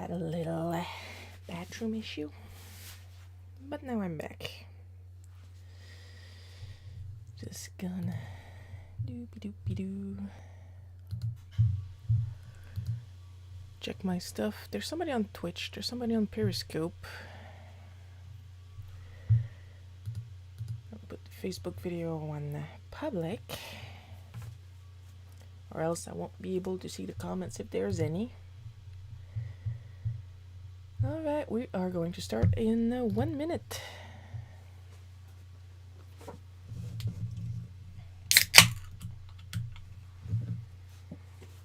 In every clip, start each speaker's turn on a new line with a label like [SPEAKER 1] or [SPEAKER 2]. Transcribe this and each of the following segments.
[SPEAKER 1] had a little bathroom issue, but now I'm back. Just gonna doopy-doopy-doo. Check my stuff. There's somebody on Twitch. There's somebody on Periscope. I'll put the Facebook video on public, or else I won't be able to see the comments if there's any. Alright, we are going to start in 1 minute.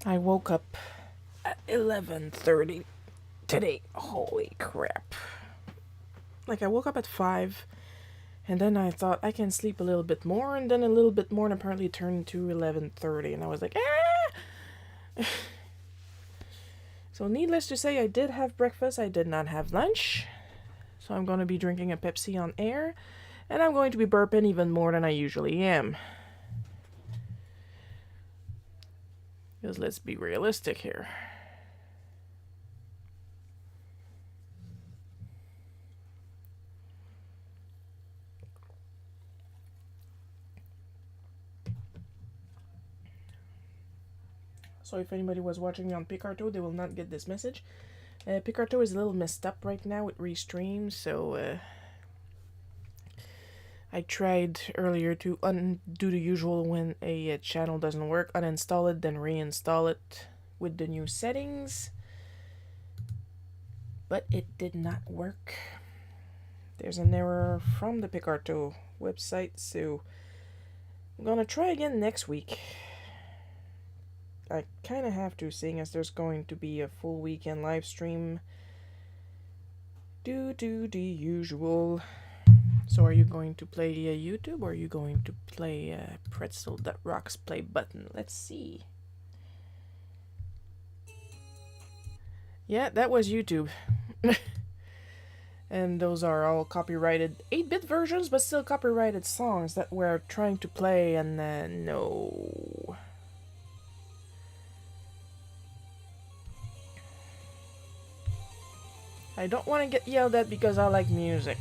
[SPEAKER 1] I woke up at 11:30 today. Holy crap. Like, I woke up at 5, and then I thought I can sleep a little bit more, and then a little bit more, and apparently it turned to 11:30, and I was like, ah! So needless to say, I did have breakfast. I did not have lunch. So I'm going to be drinking a Pepsi on air, and I'm going to be burping even more than I usually am. Because let's be realistic here. So if anybody was watching me on Picarto, they will not get this message. Picarto is a little messed up right now with restream, so I tried earlier to do the usual when a channel doesn't work, uninstall it, then reinstall it with the new settings. But it did not work. There's an error from the Picarto website, so I'm gonna try again next week. I kind of have to, seeing as there's going to be a full weekend live stream due to the usual. So are you going to play YouTube, or are you going to play Pretzel That Rocks play button? Let's see. Yeah, that was YouTube. And those are all copyrighted 8-bit versions, but still copyrighted songs that we're trying to play, and no. I don't want to get yelled at because I like music.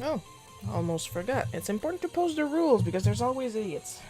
[SPEAKER 1] Oh, almost forgot. It's important to post the rules because there's always idiots.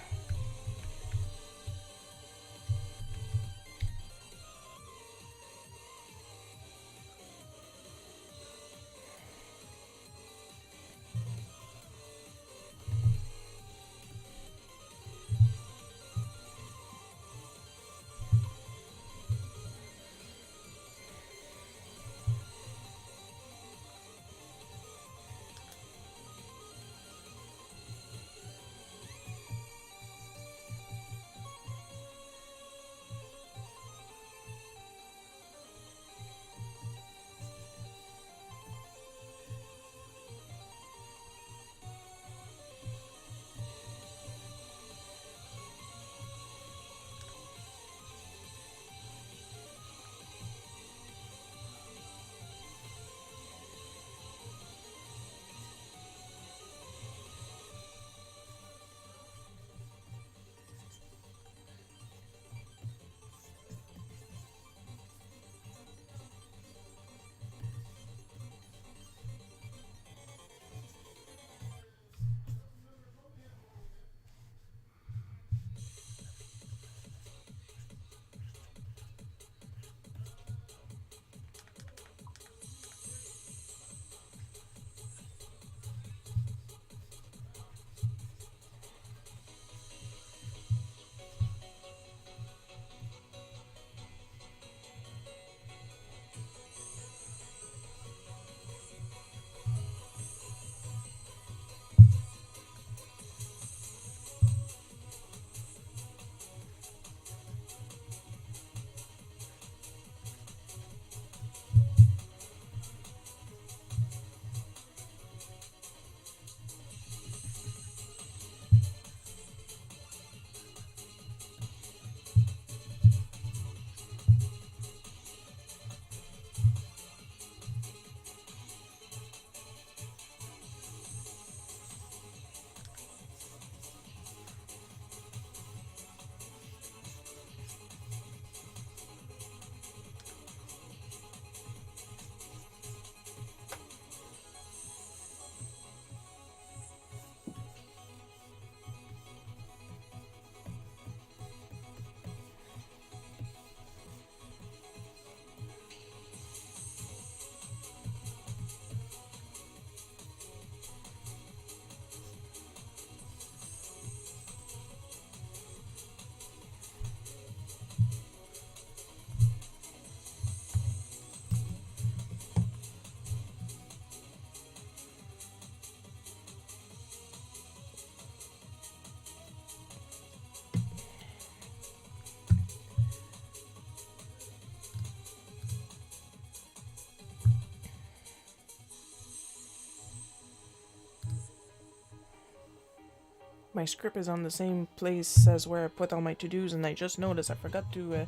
[SPEAKER 1] My script is on the same place as where I put all my to-dos, and I just noticed I forgot to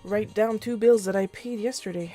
[SPEAKER 1] write down 2 bills that I paid yesterday.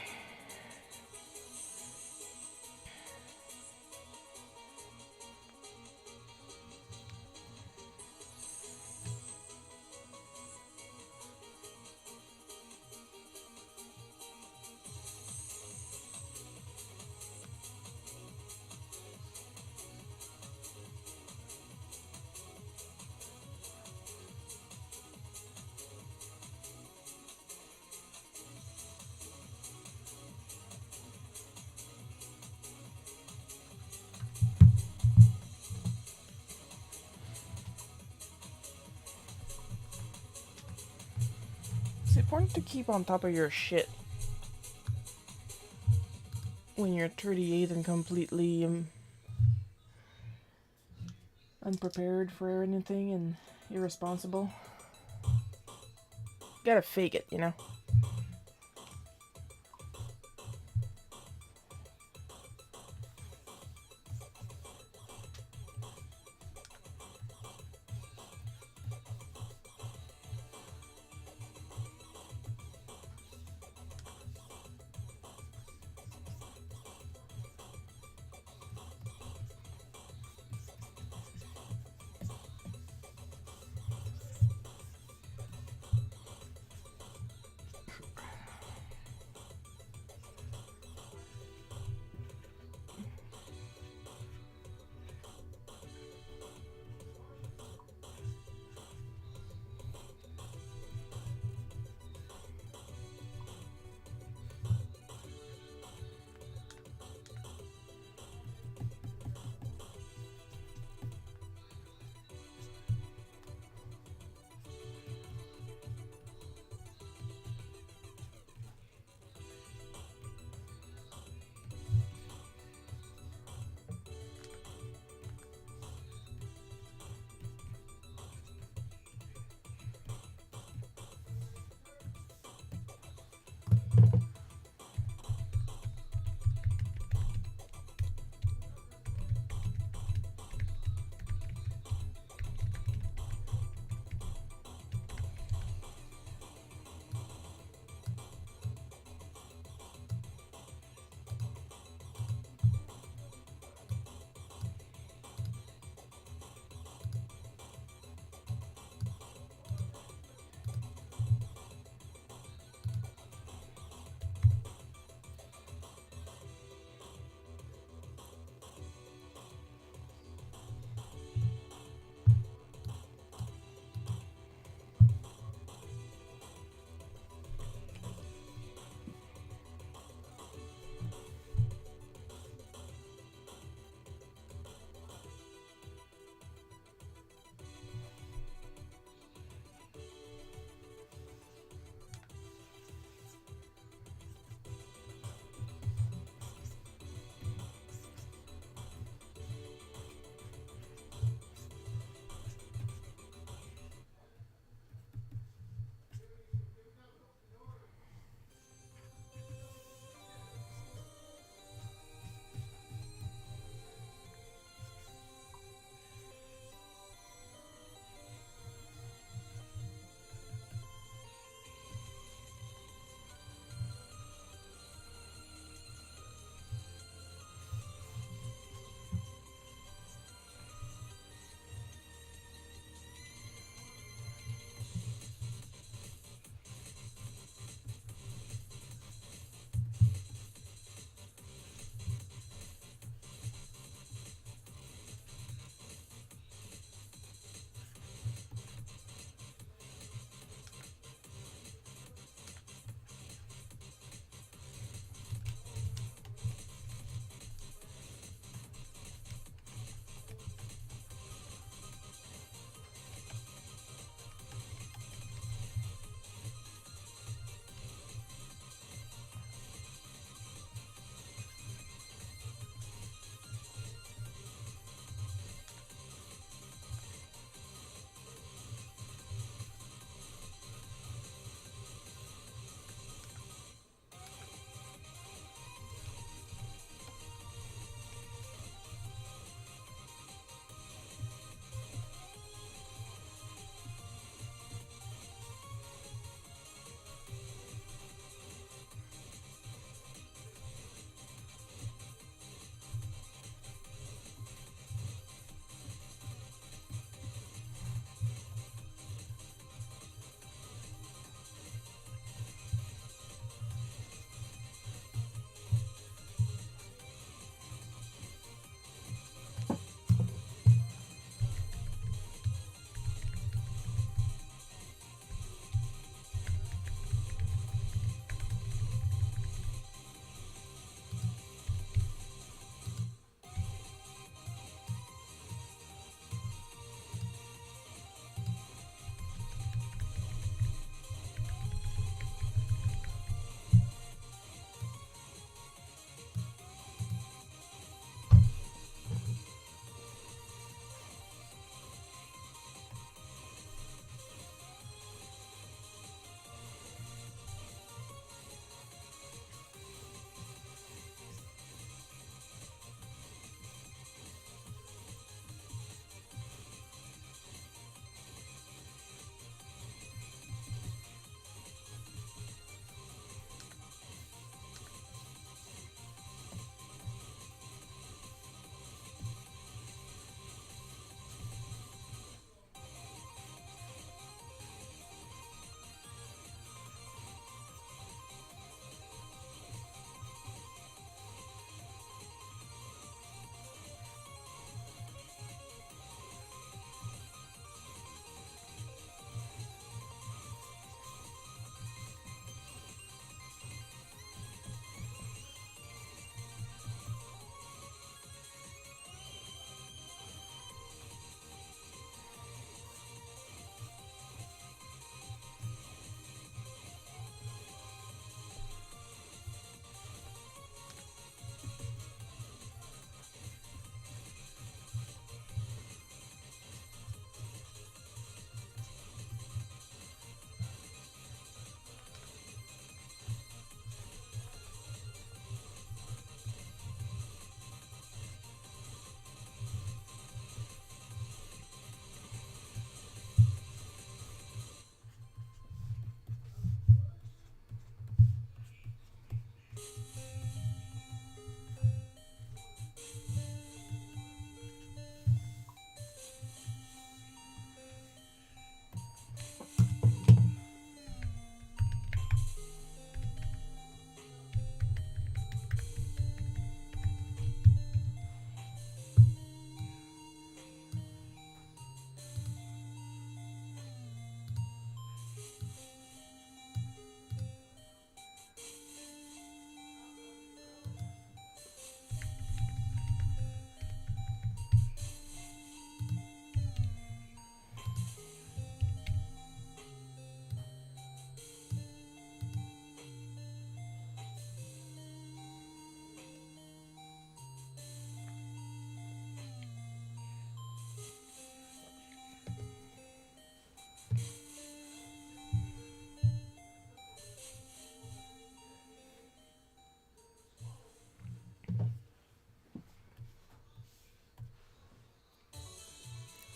[SPEAKER 1] It's important to keep on top of your shit when you're 38 and completely unprepared for anything and irresponsible. You gotta fake it, you know?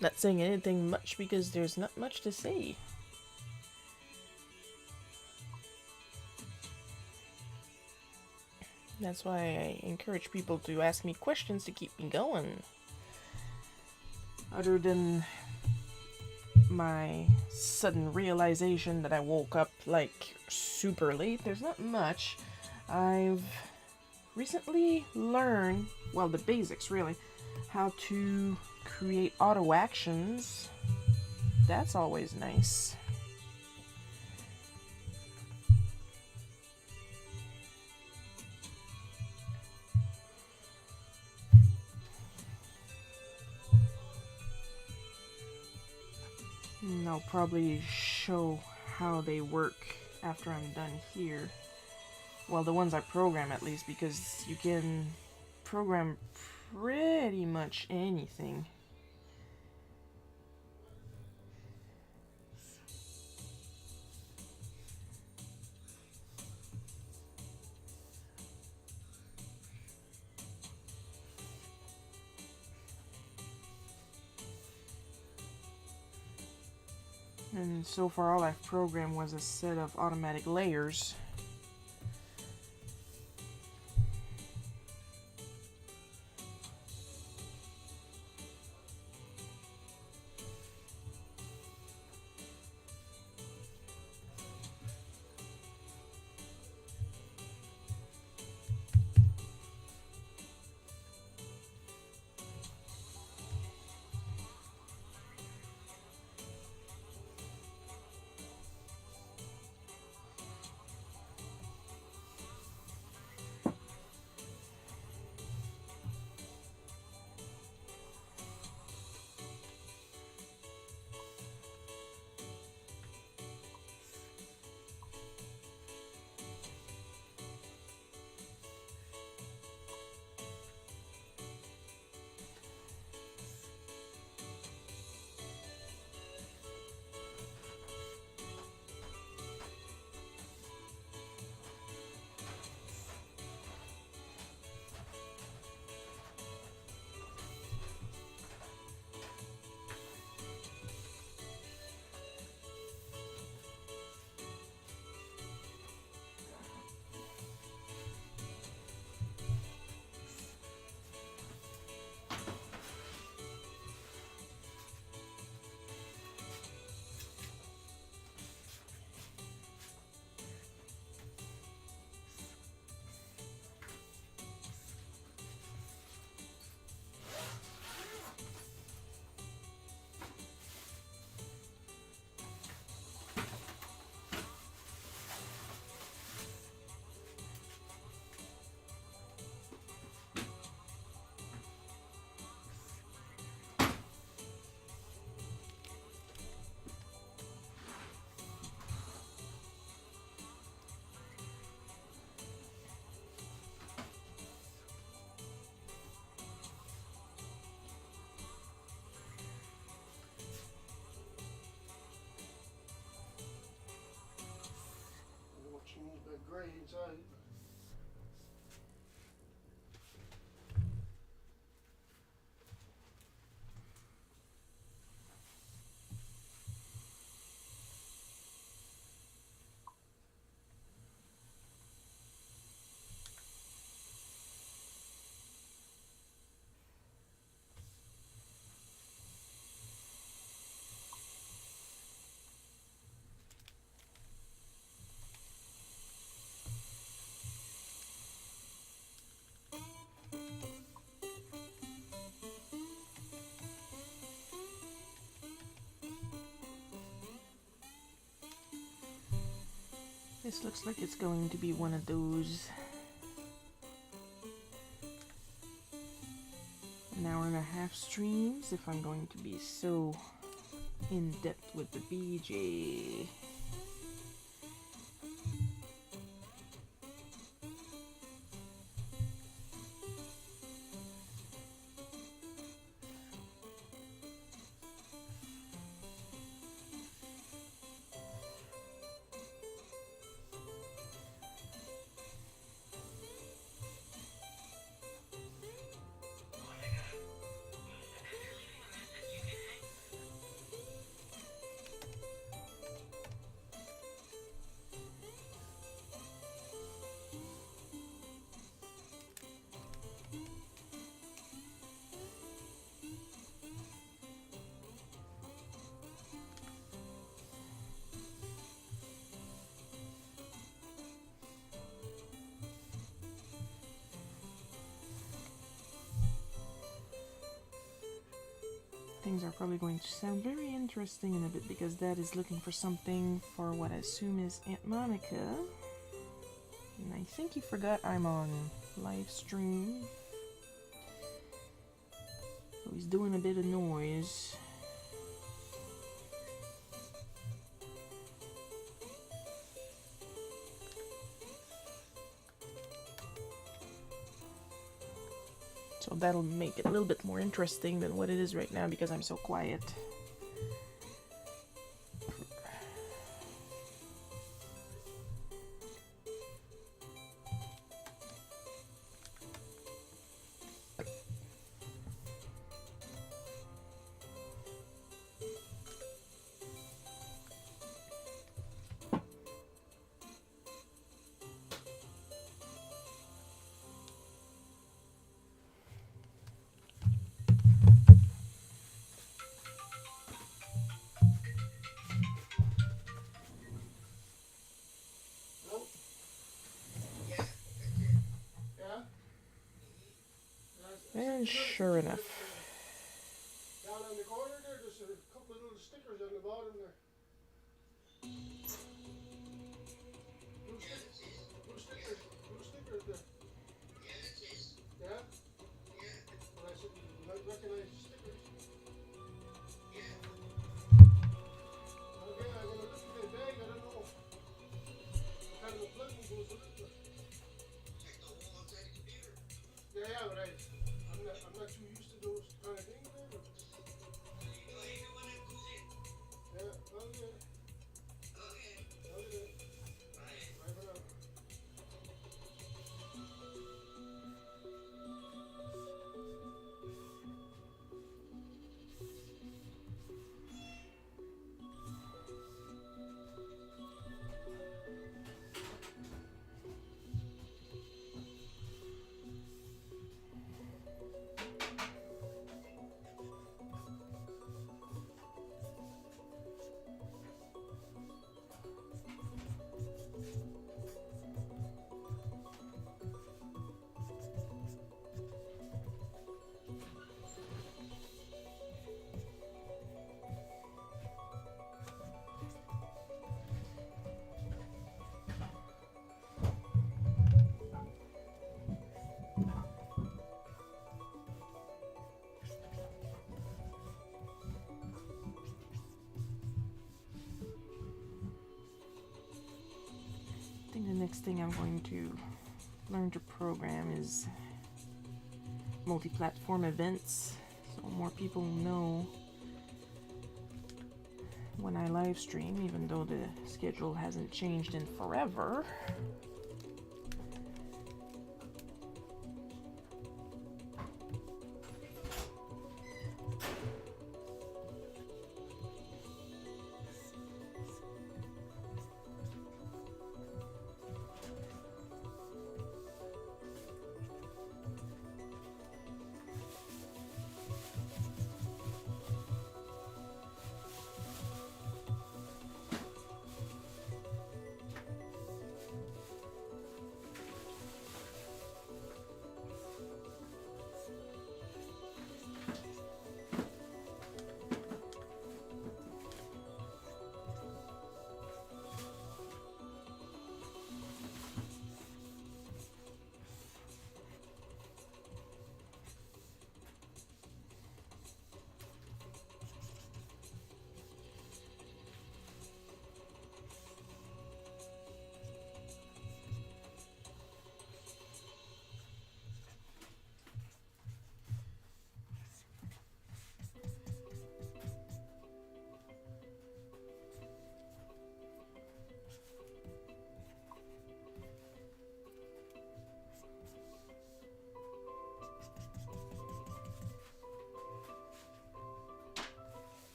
[SPEAKER 1] Not saying anything much because there's not much to say. That's why I encourage people to ask me questions to keep me going. Other than my sudden realization that I woke up like super late, there's not much. I've recently learned, well, the basics really, how to create auto actions. That's always nice. And I'll probably show how they work after I'm done here. Well, the ones I program at least, because you can program pretty much anything. And so far all I've programmed was a set of automatic layers.
[SPEAKER 2] Grades out.
[SPEAKER 1] This looks like it's going to be one of those an hour and a half streams if I'm going to be so in depth with the BJ. Things are probably going to sound very interesting in a bit because Dad is looking for something for what I assume is Aunt Monica. And I think he forgot I'm on live stream. So he's doing a bit of noise. So that'll make it a little bit more interesting than what it is right now because I'm so quiet.
[SPEAKER 2] No? Yeah?
[SPEAKER 1] And sure enough.
[SPEAKER 2] Down on the corner there, there's a couple of little stickers on the bottom there. Blue stickers there. Yeah? Well, I said, you might recognize the stickers. Okay, I'm gonna look at the bag, I don't know. What kind of a plug goes with it. Yeah, but I'm not too used to those kind of things there, but yeah, okay. Okay. Bye for now.
[SPEAKER 1] I think the next thing I'm going to learn to program is multi-platform events, so more people know when I live stream, even though the schedule hasn't changed in forever.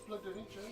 [SPEAKER 2] plug that in, Chad.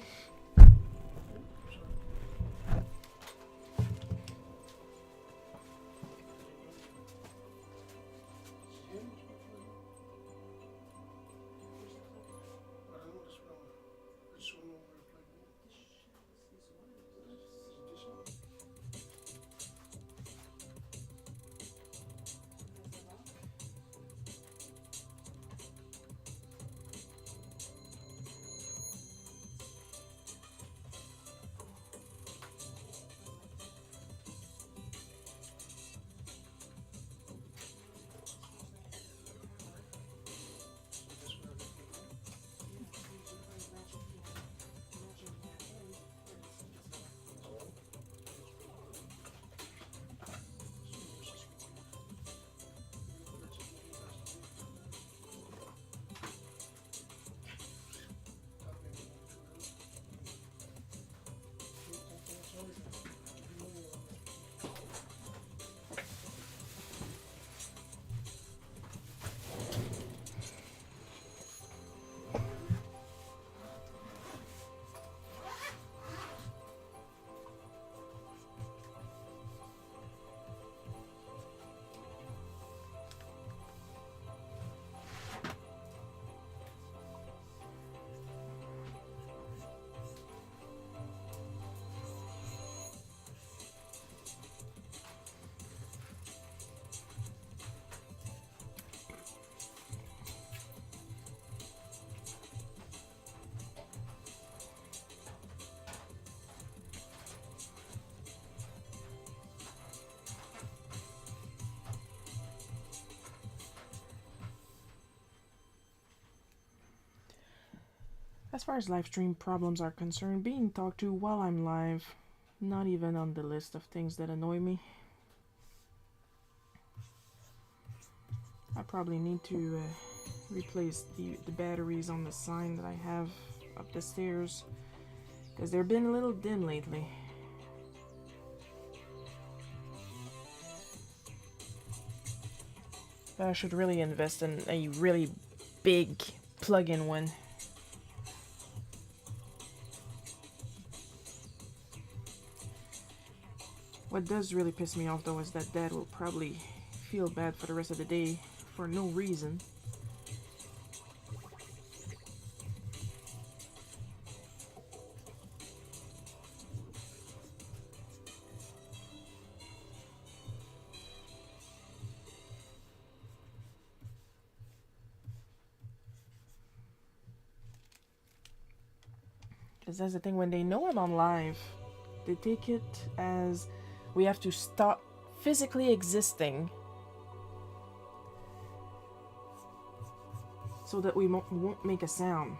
[SPEAKER 1] As far as live stream problems are concerned, being talked to while I'm live, not even on the list of things that annoy me. I probably need to replace the batteries on the sign that I have up the stairs, because they've been a little dim lately. But I should really invest in a really big plug-in one. What does really piss me off though is that Dad will probably feel bad for the rest of the day for no reason. Because that's the thing, when they know I'm on live, they take it as we have to stop physically existing so that we won't make a sound.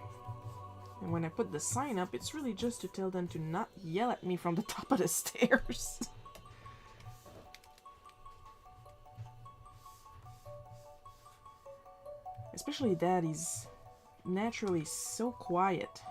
[SPEAKER 1] And when I put the sign up, it's really just to tell them to not yell at me from the top of the stairs. Especially Dad, he's naturally so quiet.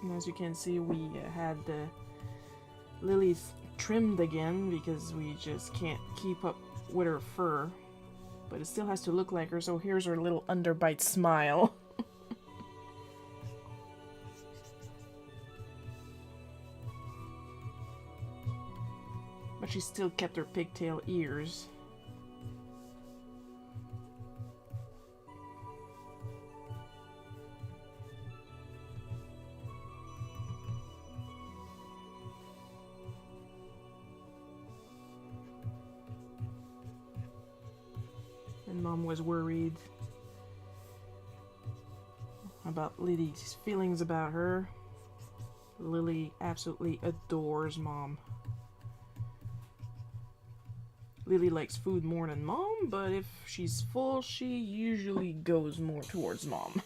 [SPEAKER 1] And as you can see, we had Lily trimmed again because we just can't keep up with her fur. But it still has to look like her, so here's her little underbite smile. But she still kept her pigtail ears. And Mom was worried about Lily's feelings about her. Lily absolutely adores Mom. Lily likes food more than Mom, but if she's full, she usually goes more towards Mom.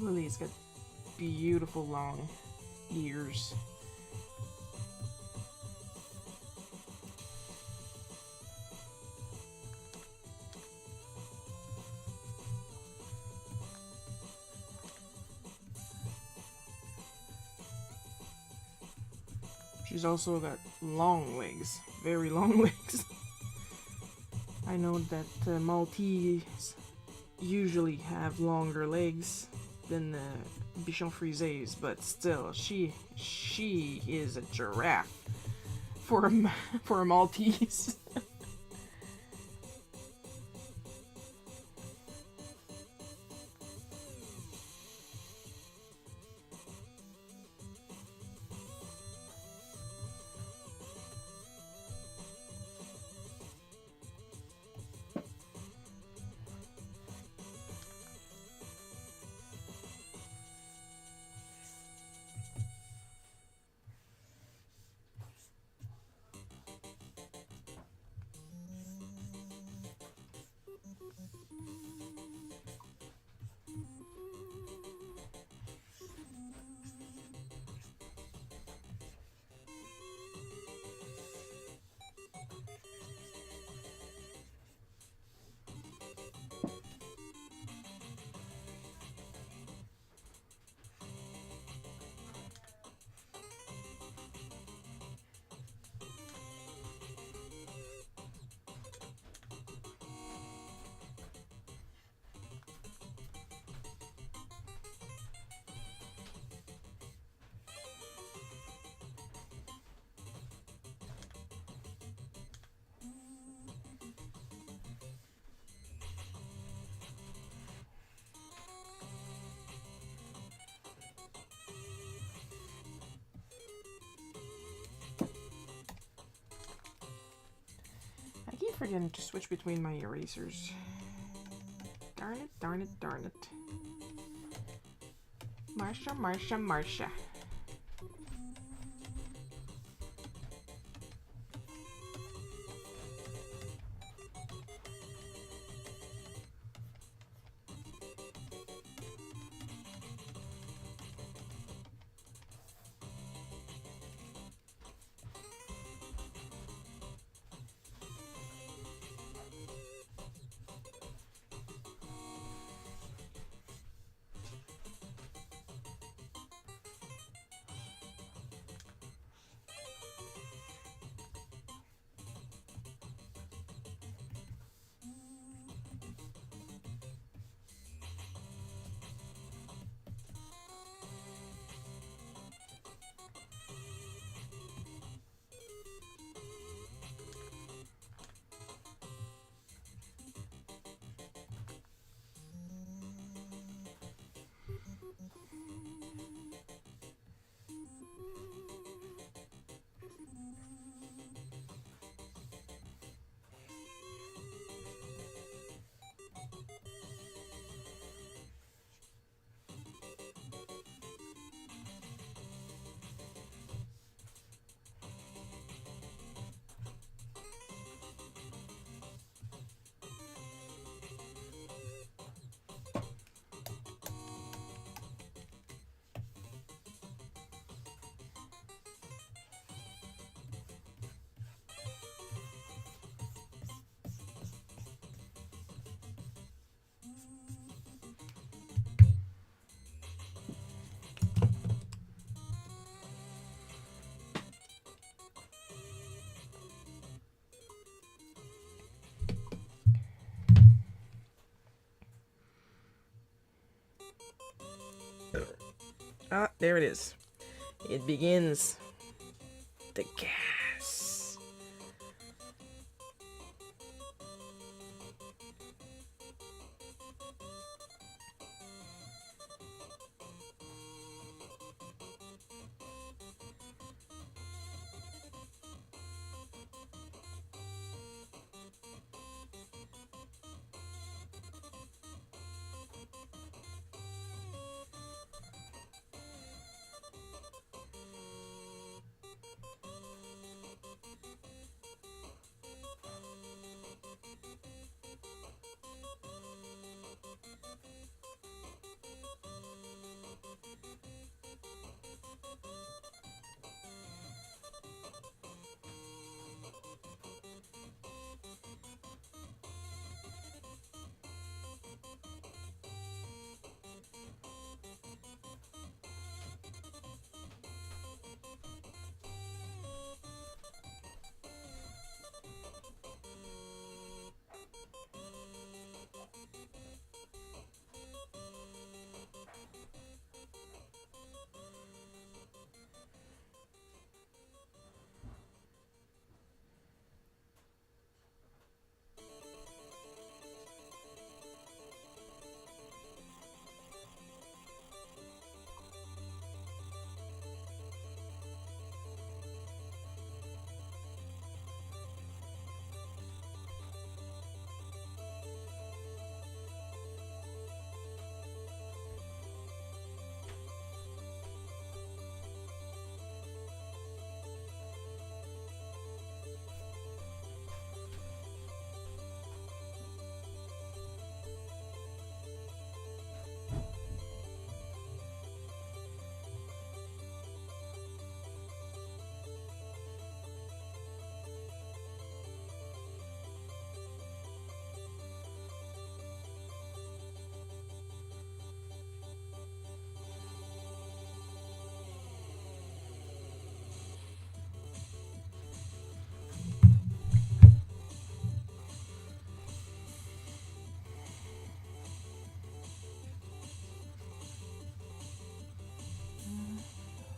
[SPEAKER 1] Lily's got beautiful long ears. She's also got long legs, very long legs. I know that Maltese usually have longer legs than Bichon Frises, but still, she is a giraffe for a Maltese. I keep forgetting to switch between my erasers. Darn it, darn it, darn it. Marsha, Marsha, Marsha. Ah, there it is. It begins. The gas.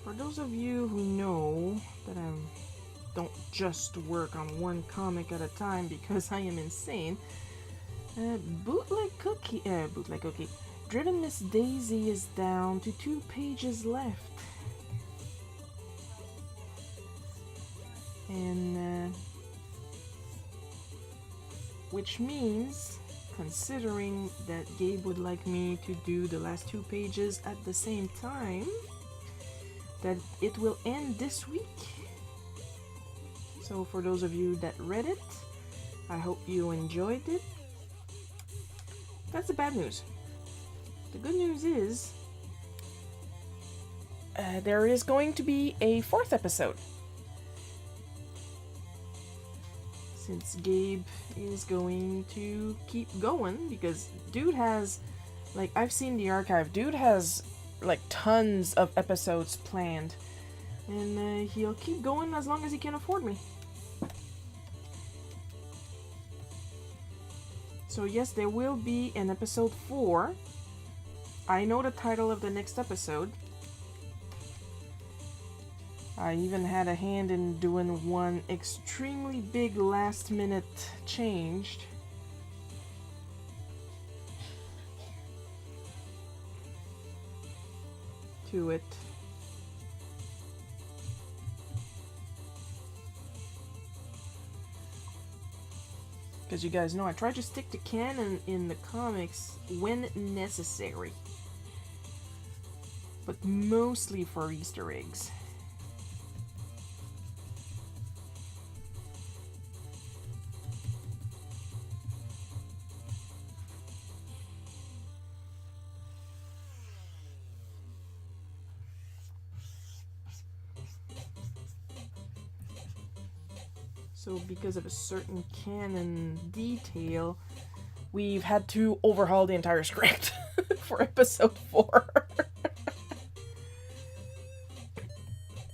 [SPEAKER 1] For those of you who know that I don't just work on one comic at a time because I am insane, Bootleg Cookie, Driven Miss Daisy is down to 2 pages left. And, which means, considering that Gabe would like me to do the last 2 pages at the same time, that it will end this week. So for those of you that read it, I hope you enjoyed it. That's the bad news. The good news is there is going to be a 4th episode. Since Gabe is going to keep going, because dude has, like, I've seen the archive, dude has like tons of episodes planned, and he'll keep going as long as he can afford me. So yes, there will be an episode 4. I know the title of the next episode. I even had a hand in doing one extremely big last minute change. To it. Because you guys know I try to stick to canon in the comics when necessary. But mostly for Easter eggs. So because of a certain canon detail, we've had to overhaul the entire script for episode 4.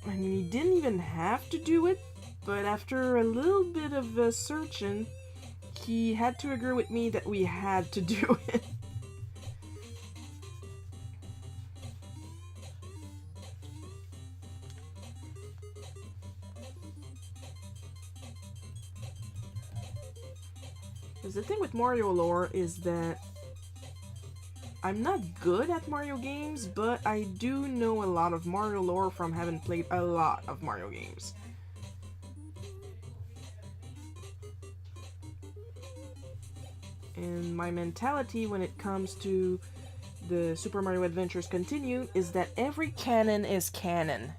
[SPEAKER 1] I mean, he didn't even have to do it, but after a little bit of searching, he had to agree with me that we had to do it. Because the thing with Mario lore is that I'm not good at Mario games, but I do know a lot of Mario lore from having played a lot of Mario games. And my mentality when it comes to the Super Mario Adventures Continue is that every canon is canon.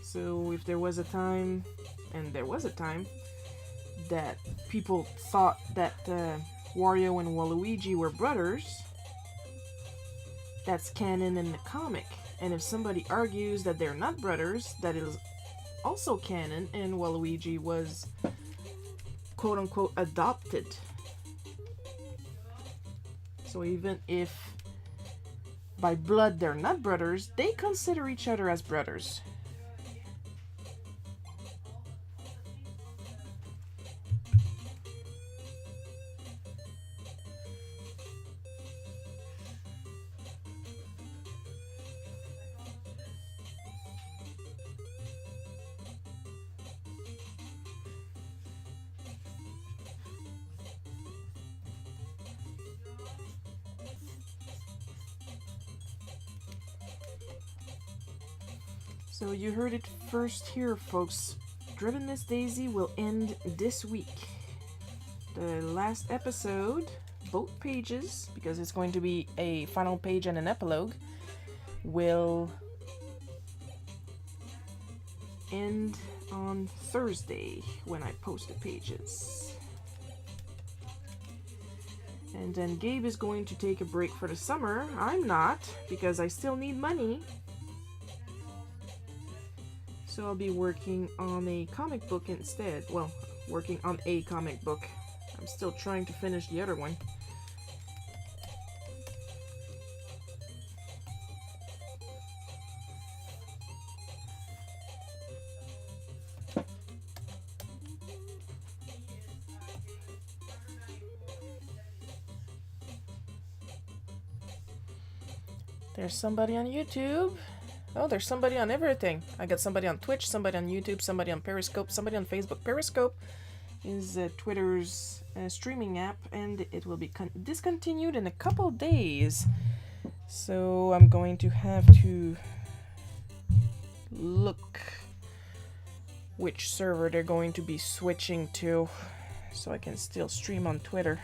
[SPEAKER 1] So if there was a time, and there was a time, that people thought that Wario and Waluigi were brothers, that's canon in the comic. And if somebody argues that they're not brothers, that is also canon, and Waluigi was quote-unquote adopted. So even if by blood they're not brothers, they consider each other as brothers. So you heard it first here, folks. Driven Miss Daisy will end this week. The last episode, both pages, because it's going to be a final page and an epilogue, will end on Thursday when I post the pages. And then Gabe is going to take a break for the summer. I'm not, because I still need money. So I'll be working on a comic book instead. Well, working on a comic book. I'm still trying to finish the other one. There's somebody on YouTube. Oh, there's somebody on everything. I got somebody on Twitch, somebody on YouTube, somebody on Periscope, somebody on Facebook. Periscope is Twitter's streaming app, and it will be discontinued in a couple days. So I'm going to have to look which server they're going to be switching to so I can still stream on Twitter.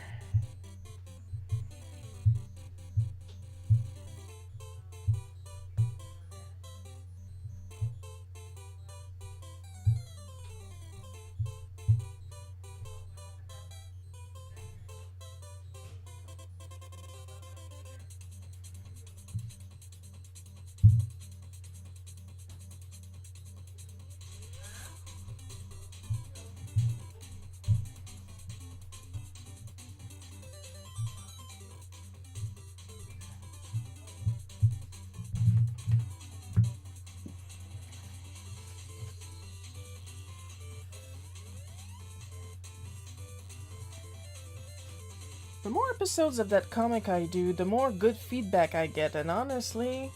[SPEAKER 1] The more episodes of that comic I do, the more good feedback I get, and honestly,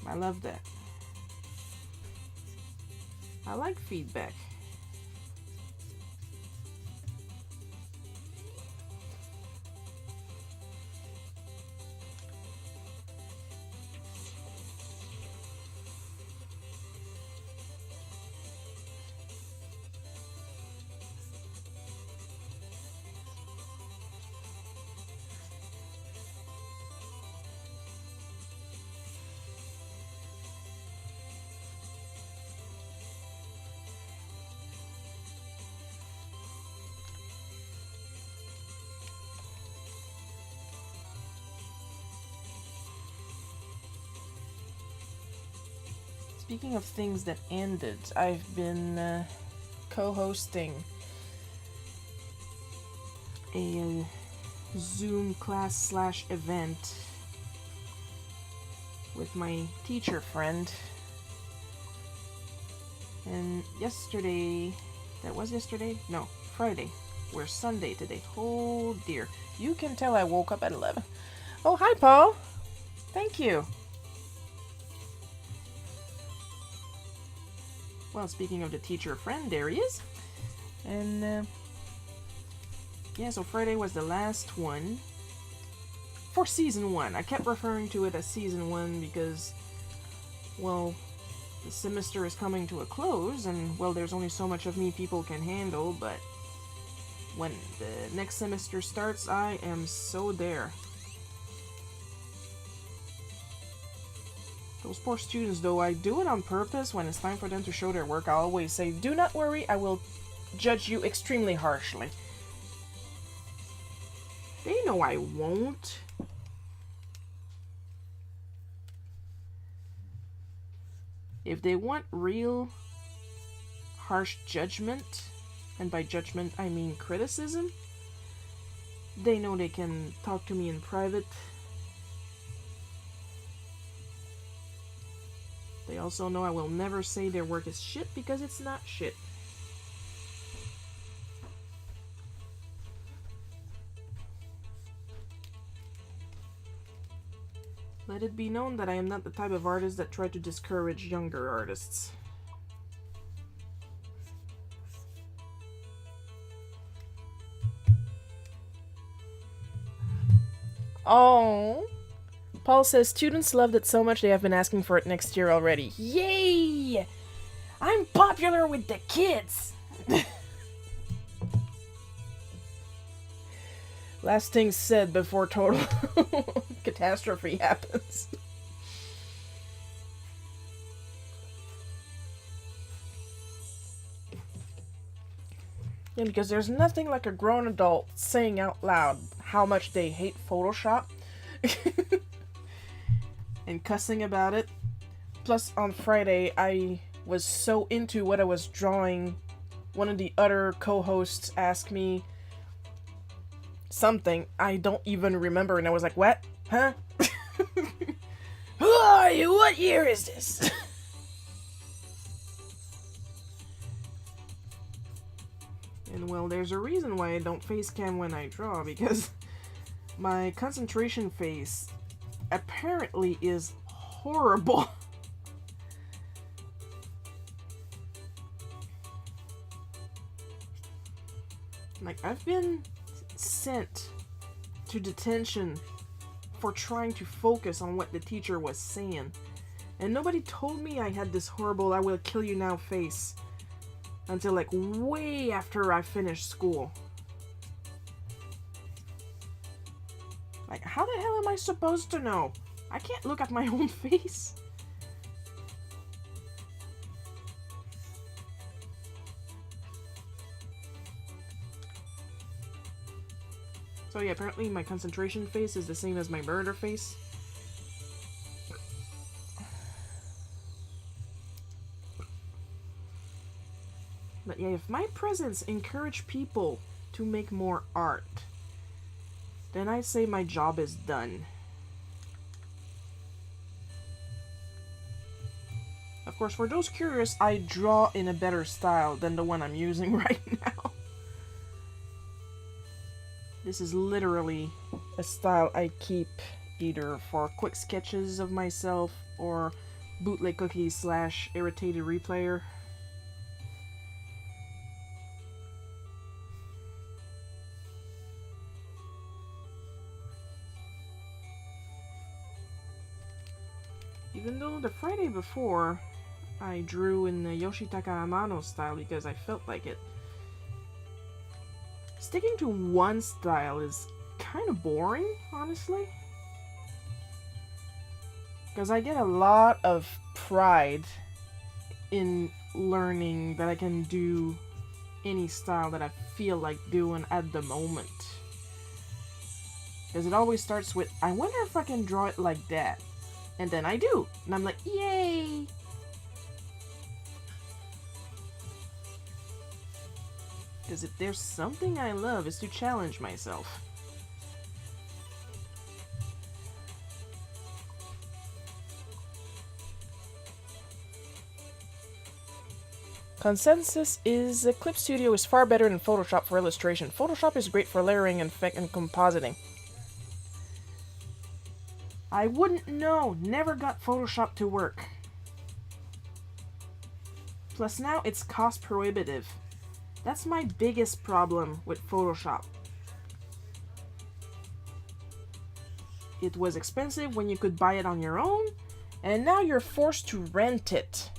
[SPEAKER 1] I love that. I like feedback. Speaking of things that ended, I've been co-hosting a Zoom class / event with my teacher friend. And yesterday, that was yesterday? No, Friday. We're Sunday today. Oh dear. You can tell I woke up at 11. Oh, hi, Paul. Thank you. Well, speaking of the teacher friend, there he is. And yeah, so Friday was the last one for season 1. I kept referring to it as season 1 because, well, the semester is coming to a close, and, well, there's only so much of me people can handle, but when the next semester starts, I am so there. Those poor students, though, I do it on purpose. When it's time for them to show their work, I always say, do not worry, I will judge you extremely harshly. They know I won't. If they want real harsh judgment, and by judgment I mean criticism, they know they can talk to me in private. They also know I will never say their work is shit because it's not shit. Let it be known that I am not the type of artist that try to discourage younger artists. Oh, Paul says students loved it so much they have been asking for it next year already. Yay! I'm popular with the kids! Last thing said before total catastrophe happens. Yeah, because there's nothing like a grown adult saying out loud how much they hate Photoshop and cussing about it. Plus, on Friday, I was so into what I was drawing, one of the other co-hosts asked me something I don't even remember, and I was like, what? Huh? Who are you? What year is this? And well, there's a reason why I don't face cam when I draw, because my concentration face apparently is horrible. Like, I've been sent to detention for trying to focus on what the teacher was saying. And nobody told me I had this horrible I will kill you now face until like way after I finished school. Like, how the hell am I supposed to know? I can't look at my own face. So yeah, apparently my concentration face is the same as my murder face. But yeah, if my presence encouraged people to make more art, then I say my job is done. Of course, for those curious, I draw in a better style than the one I'm using right now. This is literally a style I keep either for quick sketches of myself or bootleg cookies / irritated replayer. Even though the Friday before I drew in the Yoshitaka Amano style because I felt like it, sticking to one style is kind of boring, honestly. Because I get a lot of pride in learning that I can do any style that I feel like doing at the moment. Because it always starts with, I wonder if I can draw it like that. And then I do. And I'm like, yay! Because if there's something I love, is to challenge myself. Consensus is Clip Studio is far better than Photoshop for illustration. Photoshop is great for layering and compositing. I wouldn't know. Never got Photoshop to work. Plus now it's cost prohibitive. That's my biggest problem with Photoshop. It was expensive when you could buy it on your own, and now you're forced to rent it.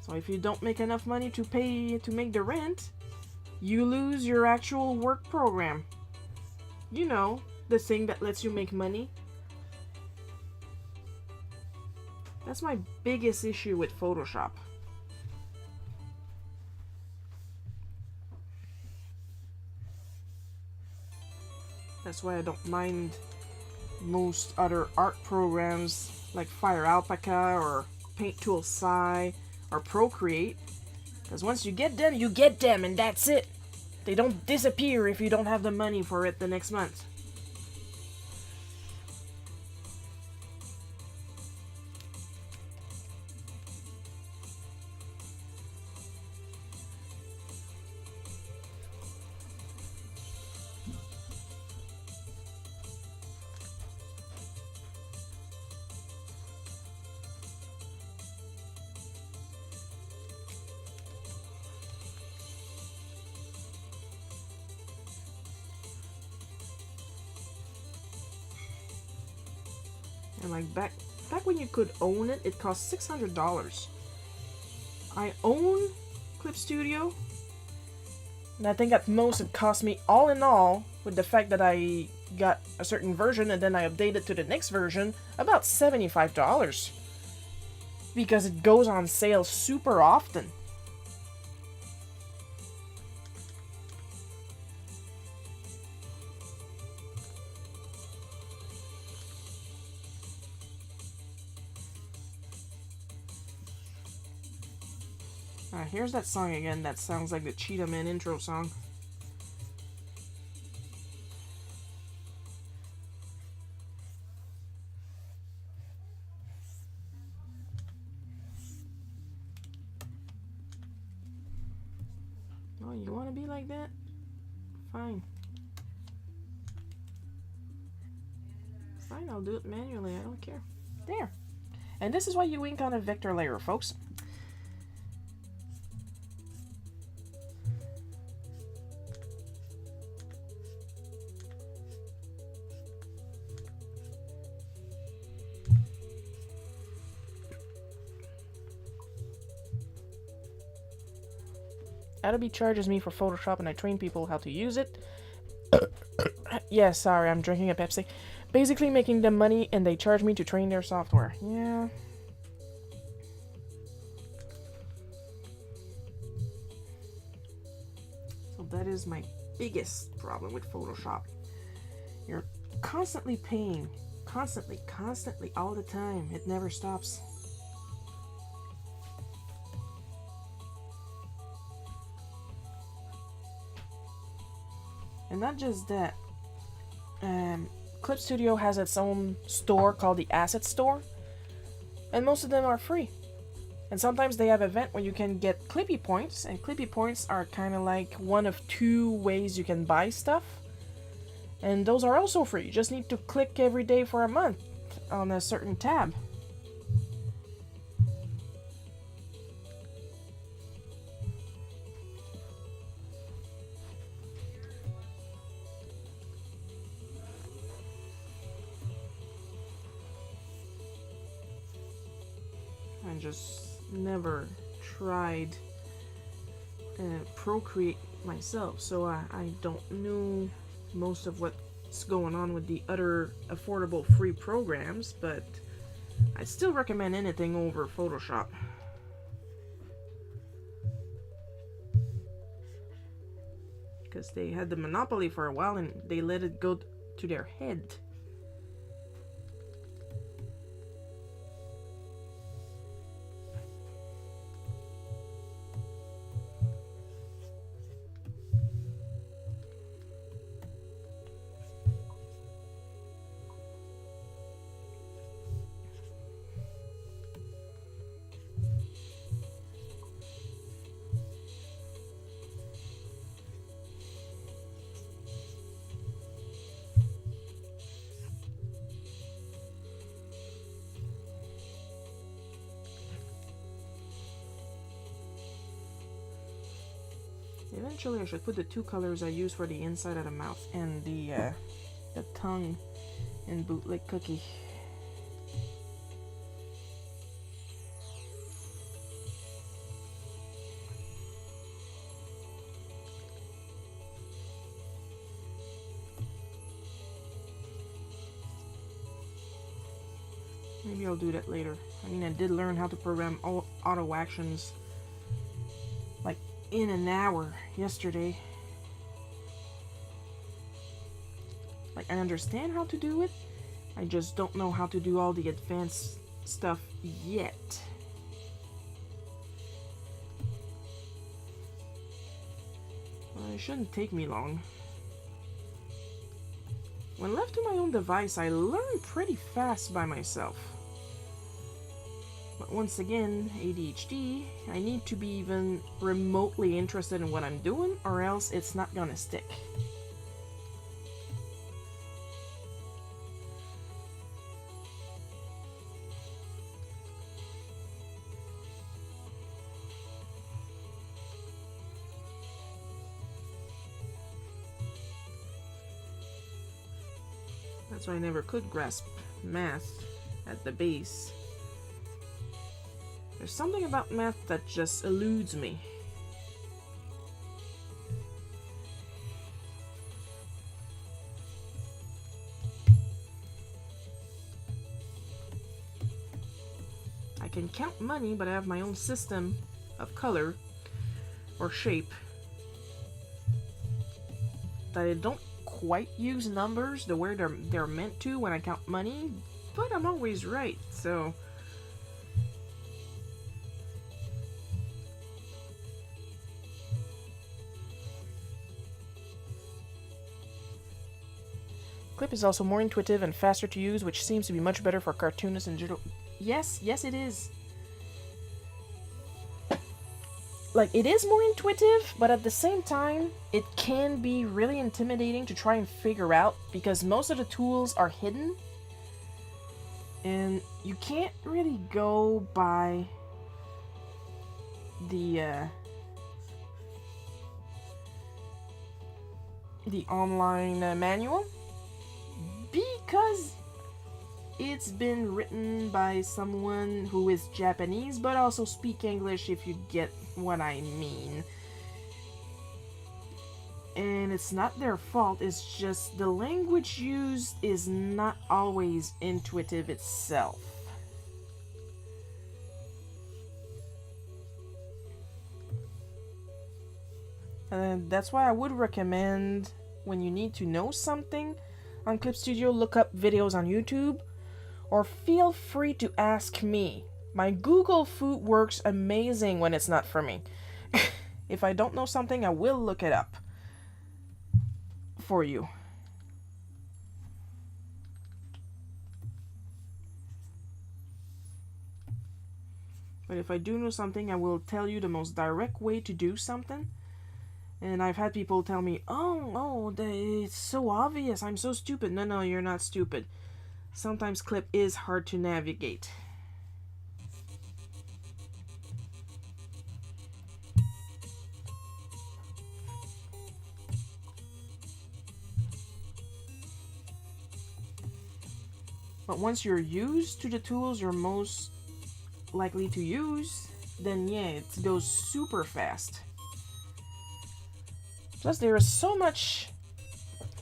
[SPEAKER 1] So if you don't make enough money to pay to make the rent, you lose your actual work program. You know, the thing that lets you make money. That's my biggest issue with Photoshop. That's why I don't mind most other art programs like Fire Alpaca or Paint Tool Sci or Procreate. Because once you get them, and that's it. They don't disappear if you don't have the money for it the next month. And like back when you could own it, it cost $600. I own Clip Studio, and I think at most it cost me, all in all, with the fact that I got a certain version and then I updated to the next version, about $75. Because it goes on sale super often. Here's that song again that sounds like the Cheetah Man intro song. Oh, you want to be like that? Fine. Fine, I'll do it manually. I don't care. There. And this is why you ink on a vector layer, folks. Adobe charges me for Photoshop and I train people how to use it. Yeah, sorry, I'm drinking a Pepsi. Basically making them money and they charge me to train their software. Yeah. So that is my biggest problem with Photoshop. You're constantly paying. Constantly, all the time. It never stops. And not just that, Clip Studio has its own store called the Asset Store, and most of them are free. And sometimes they have event where you can get Clippy points, and Clippy points are kind of like one of two ways you can buy stuff. And those are also free. You just need to click every day for a month on a certain tab. I just never tried Procreate myself, so I don't know most of what's going on with the other affordable free programs, but I still recommend anything over Photoshop. Because they had the monopoly for a while and they let it go to their head. Eventually I should put the two colors I use for the inside of the mouth and the tongue in Bootleg Cookie. Maybe I'll do that later. I mean, I did learn how to program auto actions like in an hour yesterday. Like, I understand how to do it, I just don't know how to do all the advanced stuff yet. Well, it shouldn't take me long. When left to my own device, I learn pretty fast by myself. But once again, ADHD, I need to be even remotely interested in what I'm doing, or else it's not gonna stick. That's why I never could grasp math at the base. There's something about math that just eludes me. I can count money, but I have my own system of color or shape that I don't quite use numbers the way they're meant to when I count money, but I'm always right, so Clip is also more intuitive and faster to use, which seems to be much better for cartoonists and digital. Yes, it is. Like, it is more intuitive, but at the same time, it can be really intimidating to try and figure out because most of the tools are hidden. And you can't really go by the online manual because it's been written by someone who is Japanese but also speak English, if you get what I mean. And it's not their fault, it's just the language used is not always intuitive itself. And that's why I would recommend, when you need to know something on Clip Studio, look up videos on YouTube, or feel free to ask me. My Google food works amazing when it's not for me. If I don't know something, I will look it up for you. But if I do know something, I will tell you the most direct way to do something. And I've had people tell me, it's so obvious, I'm so stupid. No, you're not stupid. Sometimes Clip is hard to navigate. But once you're used to the tools you're most likely to use, then yeah, it goes super fast. Plus, there is so much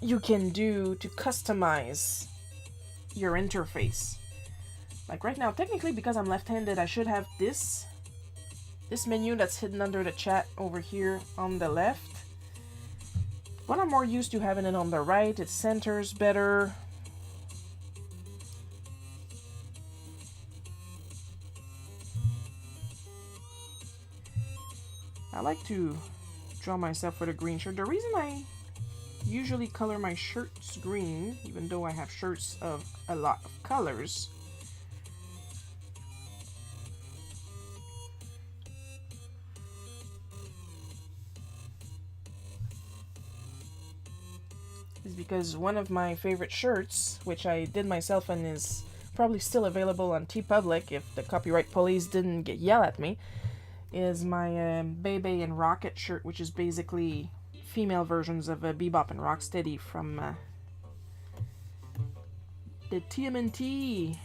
[SPEAKER 1] you can do to customize your interface. Like right now, technically, because I'm left-handed, I should have this menu that's hidden under the chat over here on the left. But I'm more used to having it on the right. It centers better. I like to draw myself with a green shirt. The reason I usually color my shirts green, even though I have shirts of a lot of colors, is because one of my favorite shirts, which I did myself and is probably still available on TeePublic if the copyright police didn't yell at me, is my Bebe and Rocket shirt, which is basically female versions of Bebop and Rocksteady from the TMNT.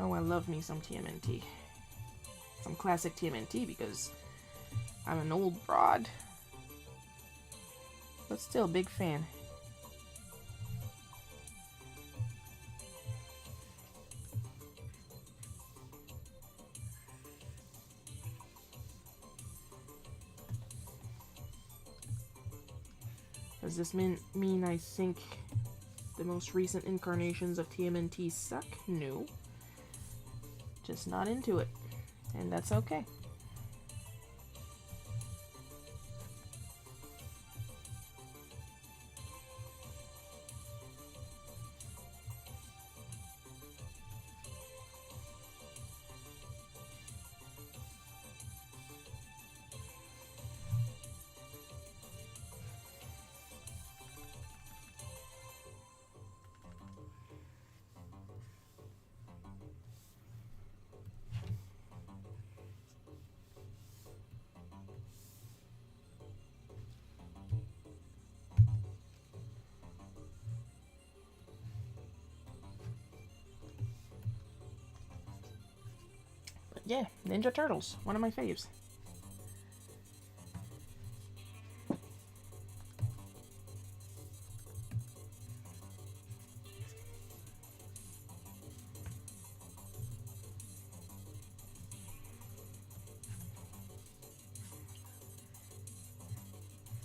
[SPEAKER 1] Oh, I love me some TMNT. Some classic TMNT because I'm an old broad. But still a big fan. Does this mean I think the most recent incarnations of TMNT suck? No. Just not into it. And that's okay. Yeah, Ninja Turtles, one of my faves.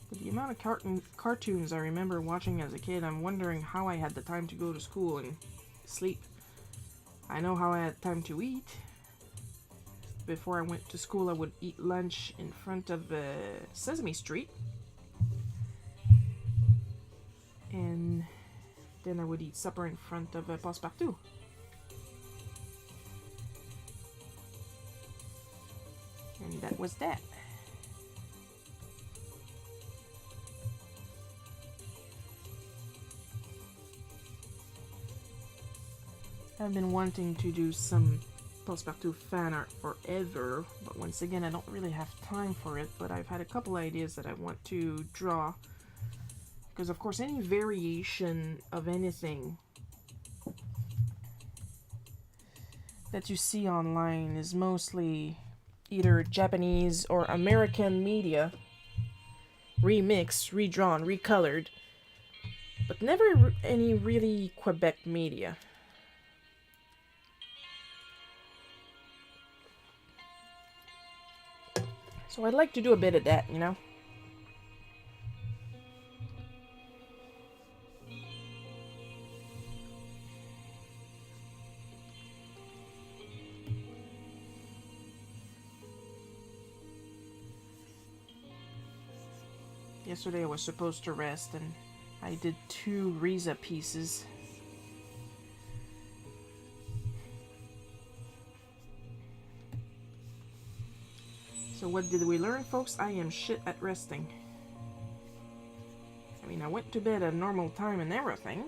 [SPEAKER 1] With the amount of cartoons I remember watching as a kid, I'm wondering how I had the time to go to school and sleep. I know how I had time to eat. Before I went to school, I would eat lunch in front of Sesame Street. And then I would eat supper in front of Passepartout. And that was that. I've been wanting to do some Passepartout fan art forever, but once again I don't really have time for it, but I've had a couple ideas that I want to draw, because of course any variation of anything that you see online is mostly either Japanese or American media, remixed, redrawn, recolored, but never any really Quebec media. So I'd like to do a bit of that, you know? Yesterday I was supposed to rest and I did 2 Riza pieces. So what did we learn, folks? I am shit at resting. I mean, I went to bed at a normal time and everything.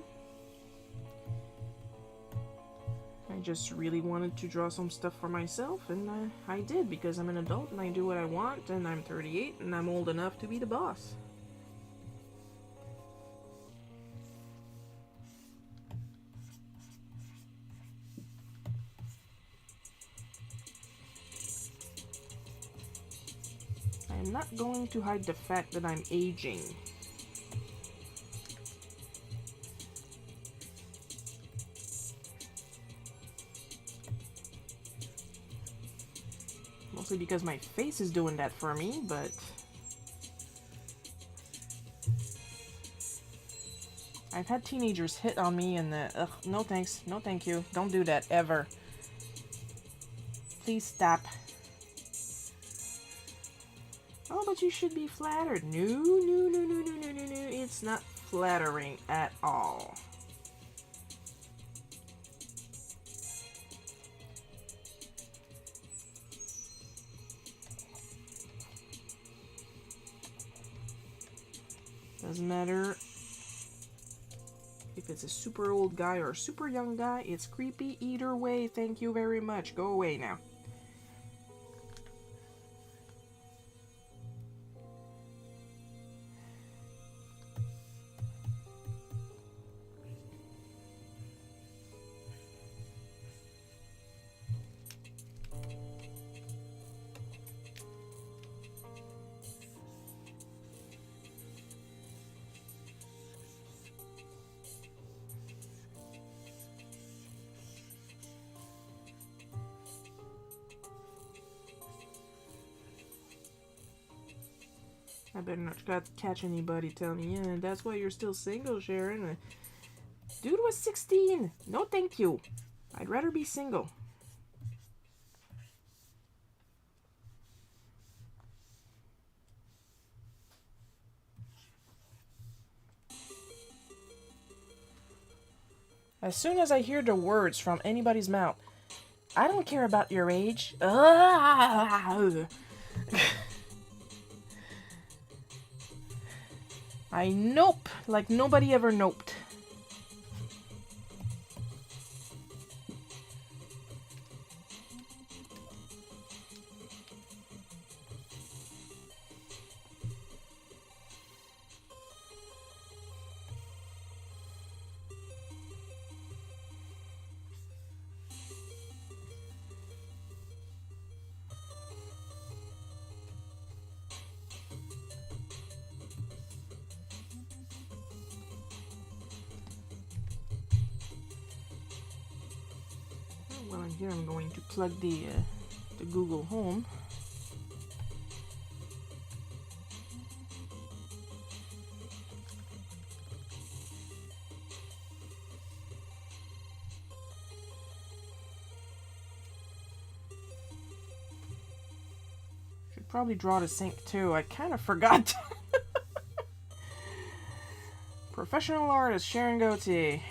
[SPEAKER 1] I just really wanted to draw some stuff for myself, and I did, because I'm an adult and I do what I want, and I'm 38 and I'm old enough to be the boss. I'm not going to hide the fact that I'm aging. Mostly because my face is doing that for me, but I've had teenagers hit on me and ugh, no thanks, no thank you, don't do that ever. Please stop. Oh, but you should be flattered. No, no, no, no, no, no, no, no. It's not flattering at all. Doesn't matter if it's a super old guy or a super young guy, it's creepy either way. Thank you very much. Go away now. I better not catch anybody telling me, yeah, that's why you're still single, Sharon. Dude was 16. No, thank you. I'd rather be single. As soon as I hear the words from anybody's mouth, I don't care about your age. I nope like nobody ever noped. Well, here I'm going to plug the Google Home. Should probably draw the sync too. I kind of forgot. Professional artist Sharon Gauthier.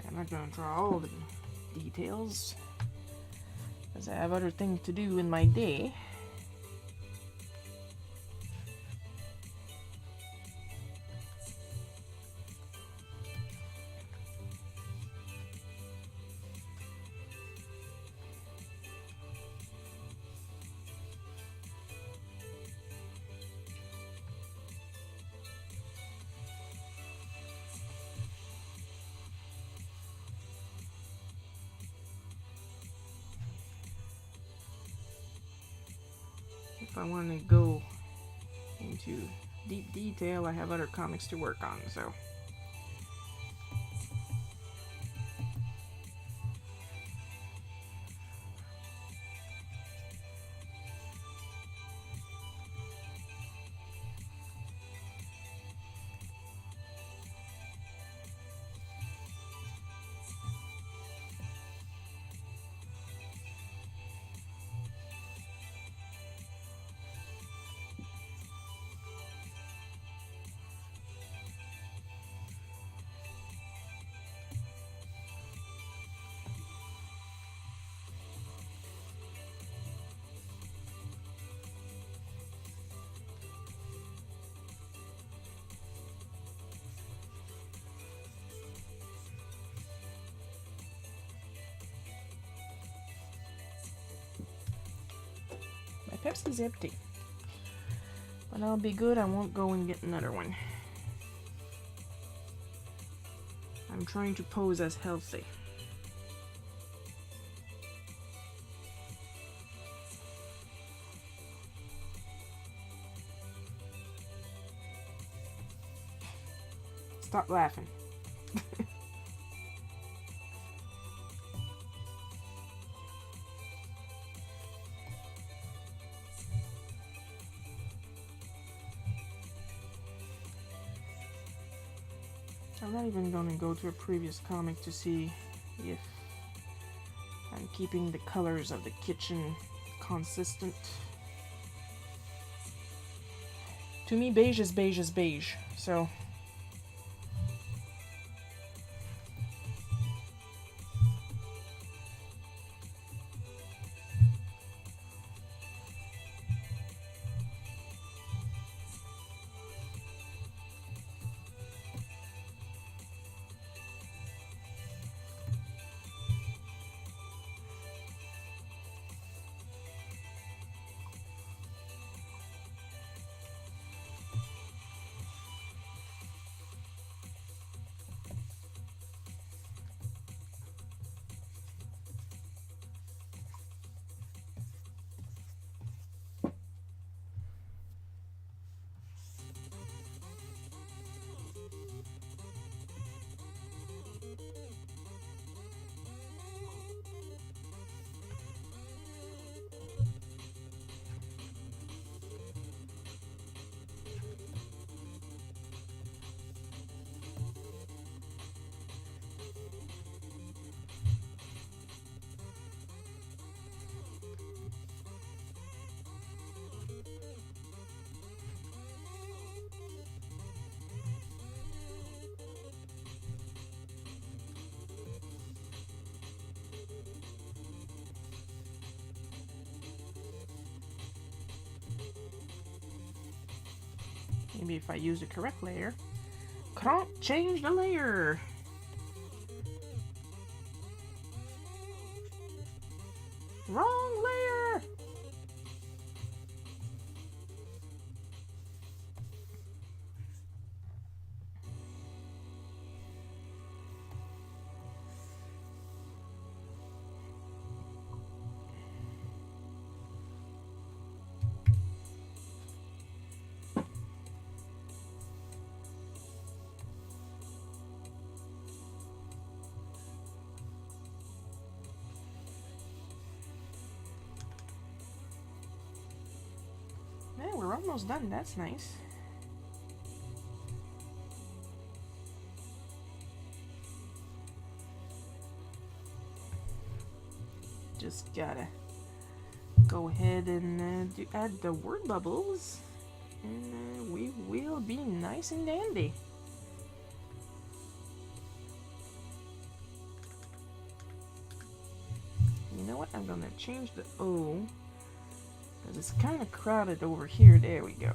[SPEAKER 1] I'm not going to draw all the details, because I have other things to do in my day. If I want to go into deep detail, I have other comics to work on, so. Pepsi's empty. But I'll be good. I won't go and get another one. I'm trying to pose as healthy. Stop laughing. I'm not even going to go to a previous comic to see if I'm keeping the colors of the kitchen consistent. To me, beige is beige is beige, so... Maybe if I use the correct layer. Can't change the layer. Wrong layer. Yeah, we're almost done. That's nice. Just gotta go ahead and add the word bubbles, and we will be nice and dandy. You know what? I'm gonna change the O, because it's kind of crowded over here. There we go.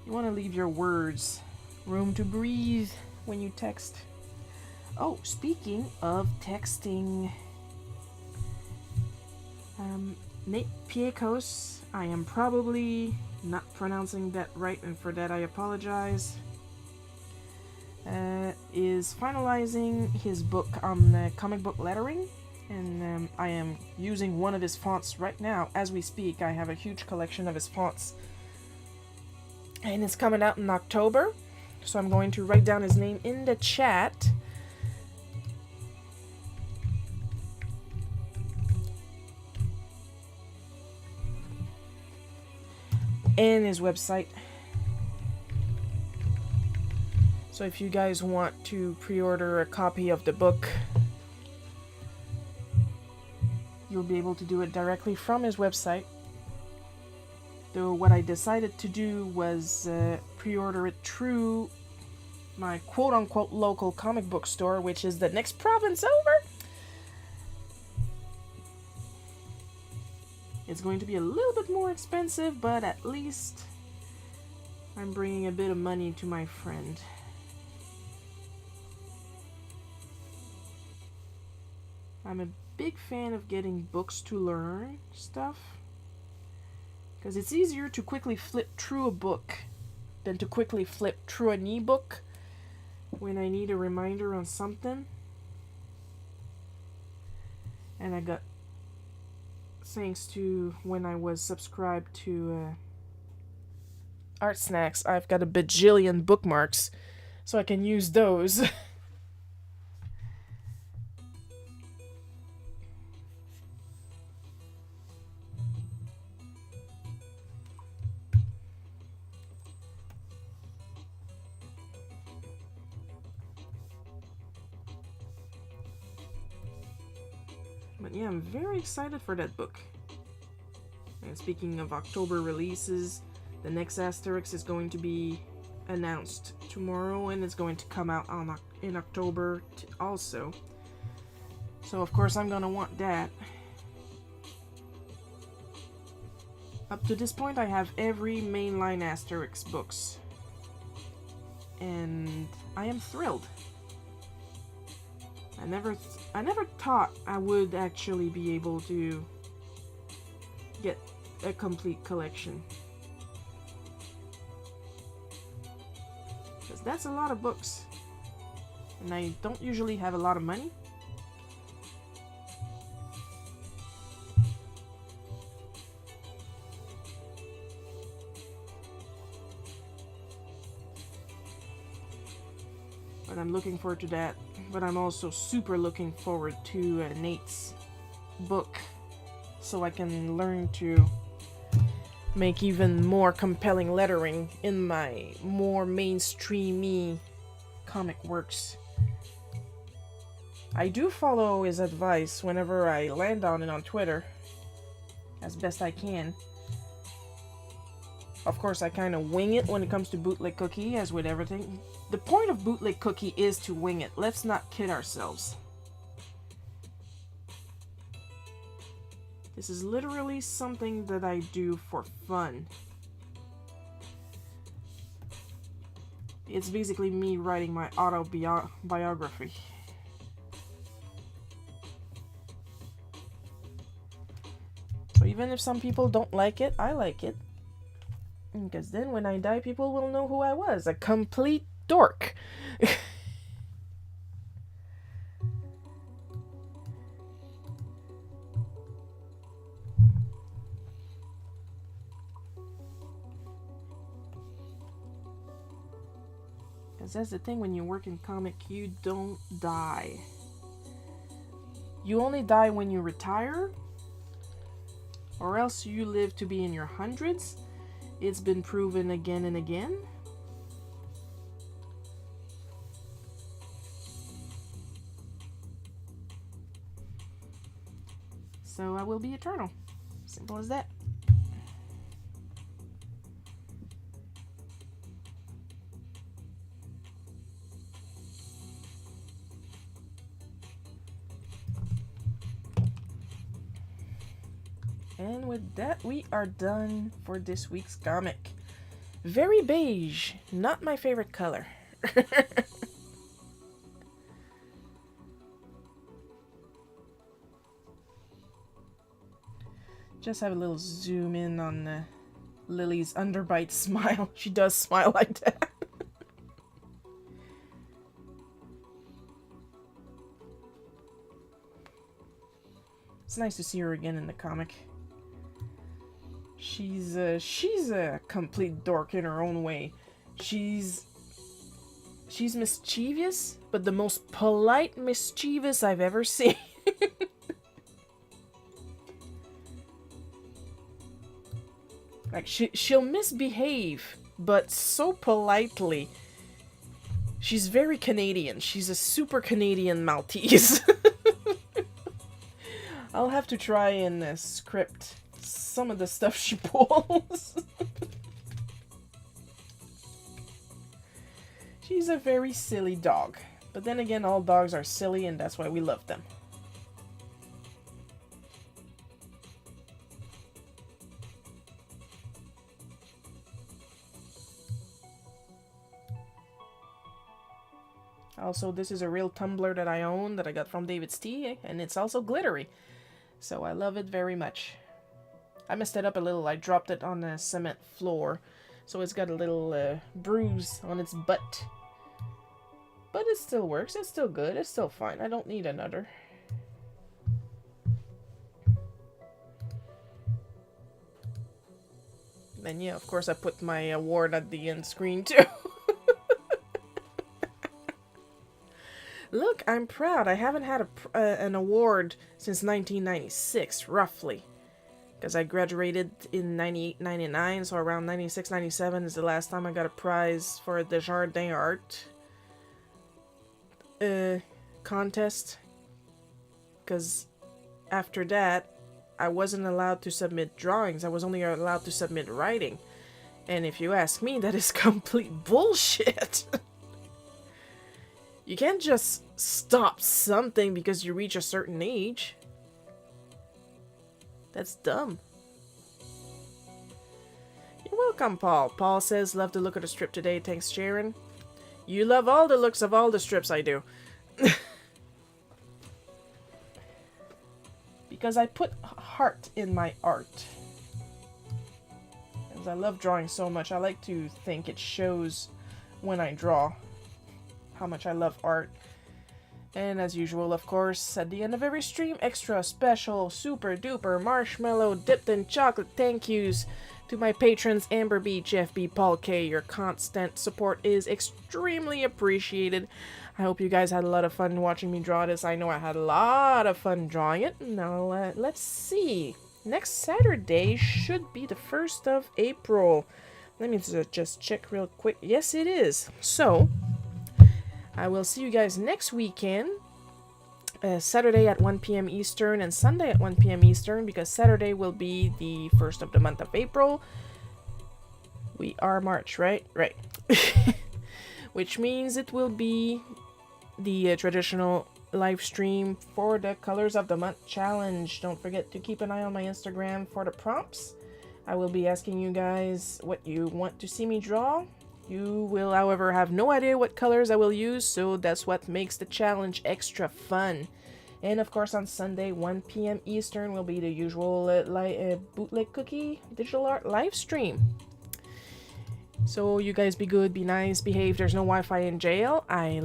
[SPEAKER 1] You want to leave your words room to breathe when you text. Oh, speaking of texting, Nate Piekos, I am probably not pronouncing that right, and for that I apologize, is finalizing his book on comic book lettering, and I am using one of his fonts right now as we speak. I have a huge collection of his fonts, and it's coming out in October, so I'm going to write down his name in the chat. And his website. So if you guys want to pre-order a copy of the book, you'll be able to do it directly from his website. Though what I decided to do was pre-order it through my quote-unquote local comic book store, which is the next province over. It's going to be a little bit more expensive, but at least I'm bringing a bit of money to my friend. I'm a big fan of getting books to learn stuff, because it's easier to quickly flip through a book than to quickly flip through an ebook when I need a reminder on something. And I got, thanks to when I was subscribed to Art Snacks, I've got a bajillion bookmarks, so I can use those. But yeah, I'm very excited for that book. And speaking of October releases, the next Asterix is going to be announced tomorrow, and it's going to come out in October also. So of course I'm gonna want that. Up to this point I have every mainline Asterix books, and I am thrilled. I never thought I would actually be able to get a complete collection. Because that's a lot of books. And I don't usually have a lot of money. But I'm looking forward to that. But I'm also super looking forward to Nate's book, so I can learn to make even more compelling lettering in my more mainstreamy comic works. I do follow his advice whenever I land on it on Twitter, as best I can. Of course, I kind of wing it when it comes to Bootleg Cookie, as with everything. The point of Bootleg Cookie is to wing it. Let's not kid ourselves. This is literally something that I do for fun. It's basically me writing my autobiography. So even if some people don't like it, I like it. Because then when I die, people will know who I was. A complete dork. Because that's the thing, when you work in comic, you don't die. You only die when you retire, or else you live to be in your hundreds. It's been proven again and again. So I will be eternal. Simple as that. And with that, we are done for this week's comic. Very beige, not my favorite color. Just have a little zoom in on Lily's underbite smile. She does smile like that. It's nice to see her again in the comic. She's a complete dork in her own way. She's mischievous, but the most polite mischievous I've ever seen. Like she'll misbehave, but so politely. She's very Canadian. She's a super Canadian Maltese. I'll have to try and script some of the stuff she pulls. She's a very silly dog. But then again, all dogs are silly, and that's why we love them. Also, this is a real tumbler that I own that I got from David's Tea, and it's also glittery. So I love it very much. I messed it up a little. I dropped it on the cement floor. So it's got a little bruise on its butt. But it still works. It's still good. It's still fine. I don't need another. And yeah, of course I put my award at the end screen too. Look, I'm proud. I haven't had an award since 1996, roughly. Because I graduated in 98, 99, so around 96, 97 is the last time I got a prize for a Desjardins Art contest. Because after that, I wasn't allowed to submit drawings. I was only allowed to submit writing. And if you ask me, that is complete bullshit. You can't just stop something because you reach a certain age. That's dumb. You're welcome, Paul. Paul says, love the look of the strip today. Thanks, Sharon. You love all the looks of all the strips I do. Because I put heart in my art. Because I love drawing so much. I like to think it shows when I draw how much I love art. And as usual, of course, at the end of every stream, extra special, super duper, marshmallow, dipped in chocolate thank yous to my patrons Amber B, Jeff B, Paul K. Your constant support is extremely appreciated. I hope you guys had a lot of fun watching me draw this. I know I had a lot of fun drawing it. Now, let's see. Next Saturday should be the 1st of April. Let me just check real quick. Yes, it is. So, I will see you guys next weekend. Saturday at 1 p.m. Eastern and Sunday at 1 p.m. Eastern, because Saturday will be the 1st of the month of April. We are March, right? Right. Which means it will be the traditional live stream for the Colors of the Month challenge. Don't forget to keep an eye on my Instagram for the prompts. I will be asking you guys what you want to see me draw. You will, however, have no idea what colors I will use, so that's what makes the challenge extra fun. And of course, on Sunday, 1 p.m. Eastern, will be the usual bootleg cookie digital art live stream. So you guys be good, be nice, behave. There's no Wi-Fi in jail. I